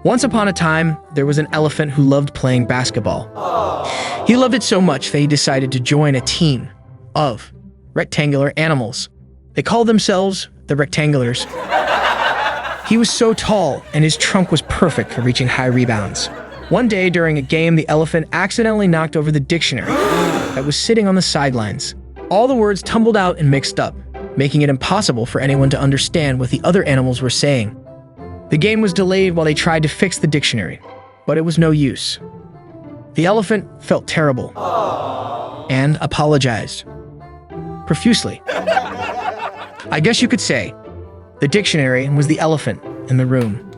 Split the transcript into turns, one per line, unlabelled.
Once upon a time, there was an elephant who loved playing basketball. He loved it so much that he decided to join a team of rectangular animals. They called themselves the Rectangulars. He was so tall, and his trunk was perfect for reaching high rebounds. One day during a game, the elephant accidentally knocked over the dictionary that was sitting on the sidelines. All the words tumbled out and mixed up, making it impossible for anyone to understand what the other animals were saying. The game was delayed while they tried to fix the dictionary, but it was no use. The elephant felt terrible and apologized profusely. I guess you could say the dictionary was the elephant in the room.